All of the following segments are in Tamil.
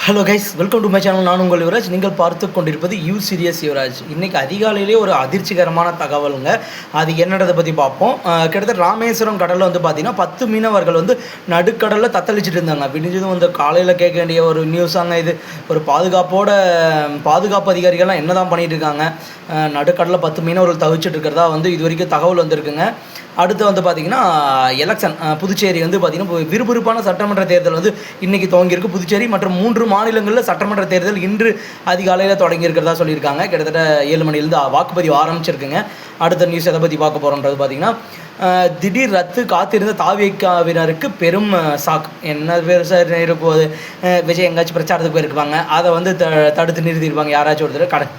Hello guys, welcome to my channel. நான் உங்கள் யுவராஜ். நீங்கள் பார்த்து கொண்டிருப்பது யூ சீரியஸ் யுவராஜ். இன்றைக்கி அதிகாலையிலே ஒரு அதிர்ச்சிகரமான தகவலுங்க. அது என்னன்றதை பற்றி பார்ப்போம். கிட்டத்தட்ட ராமேஸ்வரம் கடலில் பார்த்திங்கன்னா 10 மீனவர்கள் நடுக்கடலில் தத்தளிச்சுட்டு இருந்தாங்க. விடிஞ்சதும் காலையில் கேட்க வேண்டிய ஒரு நியூஸாங்க இது. ஒரு பாதுகாப்பு அதிகாரிகள்லாம் என்ன தான் பண்ணிகிட்டு இருக்காங்க. நடுக்கடலில் 10 மீனவர்கள் தவிச்சிட்டு இருக்கிறதா இது வரைக்கும் தகவல் வந்திருக்குங்க. அடுத்து பார்த்திங்கன்னா எலெக்ஷன் புதுச்சேரி பார்த்திங்கன்னா விறுவிறுப்பான சட்டமன்ற தேர்தல் இன்றைக்கி துவங்கியிருக்கு. புதுச்சேரி மற்றும் 3 மாநிலங்களில் சட்டமன்ற தேர்தல் இன்று அதிகாலையில் தொடங்கியிருக்கிறதா சொல்லியிருக்காங்க. கிட்டத்தட்ட 7 மணிலேருந்து வாக்குப்பதிவு ஆரம்பிச்சிருக்குங்க. அடுத்த நியூஸ் எதை பற்றி பார்க்க போகிறோன்றது பார்த்திங்கன்னா திடீர் ரத்து காத்திருந்த தாவேக்காவினருக்கு பெரும் ஷாக். என்ன பெருசாக இருப்போது, விஜய் எங்காச்சும் பிரச்சாரத்துக்கு போயிருப்பாங்க, அதை தடுத்து நிறுத்தியிருப்பாங்க யாராச்சும் ஒருத்தர்.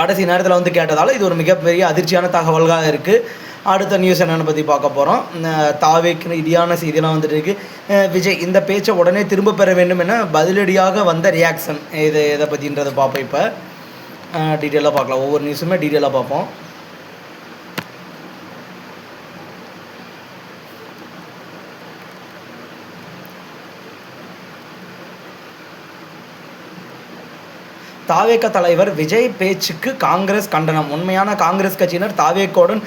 கடைசி நேரத்தில் கேட்டதால் இது ஒரு மிகப்பெரிய அதிர்ச்சியான தகவல்களாக இருக்குது. அடுத்த நியூஸ் என்னென்னு பற்றி பார்க்க போகிறோம். தாவேக்கு ரீதியான செய்தியெல்லாம் இருக்கு. விஜய் இந்த பேச்சை உடனே திரும்ப பெற வேண்டும் என பதிலடியாக வந்த ரியாக்ஷன் எதை பற்றின்றதை பார்ப்போம். இப்போ டீட்டெயிலாக பார்க்கலாம். ஒவ்வொரு நியூஸுமே டீட்டெயிலாக பார்ப்போம். தாவேக தலைவர் விஜய் பேச்சுக்கு காங்கிரஸ் கண்டனம். உண்மையான காங்கிரஸ் கட்சியினர் தாவேக்கோடன்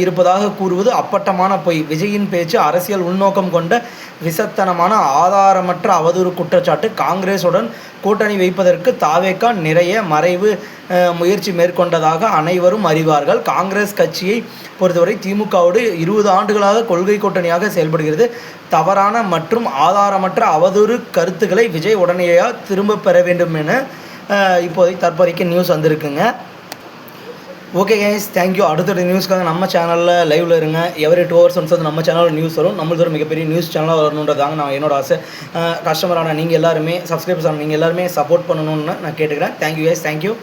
இருப்பதாக கூறுவது அப்பட்டமான பொய். விஜயின் பேச்சு அரசியல் உள்நோக்கம் கொண்ட விசத்தனமான ஆதாரமற்ற அவதூறு குற்றச்சாட்டு. காங்கிரஸுடன் கூட்டணி வைப்பதற்கு தாவேக்கா நிறைய மறைவு முயற்சி மேற்கொண்டதாக அனைவரும் அறிவார்கள். காங்கிரஸ் கட்சியை பொறுத்தவரை திமுகவோடு 20 ஆண்டுகளாக கொள்கை கூட்டணியாக செயல்படுகிறது. தவறான மற்றும் ஆதாரமற்ற அவதூறு கருத்துக்களை விஜய் உடனடியாக திரும்ப பெற வேண்டும் என தற்போதைக்கு நியூஸ் வந்திருக்குங்க. Okay guys, thank you. அடுத்த நியூஸ்க்காக நம்ம சேனலில் லைவில் இருங்க. எவரி 2 hours ஒன்ஸ் நம்ம சேனலில் நியூஸ் வரும். நம்மளுக்கு ஒரு மிகப்பெரிய நியூஸ் சேனலாக வரணுன்றதாங்க நான் என்னோட ஆசை. கஸ்டமரான நீங்கள் எல்லாருமே, சப்ஸ்கிரைபர்ஸ் ஆன நீங்கள் எல்லாருமே சப்போர்ட் பண்ணணும்னு நான் கேட்டுக்கிறேன். Thank you guys, thank you.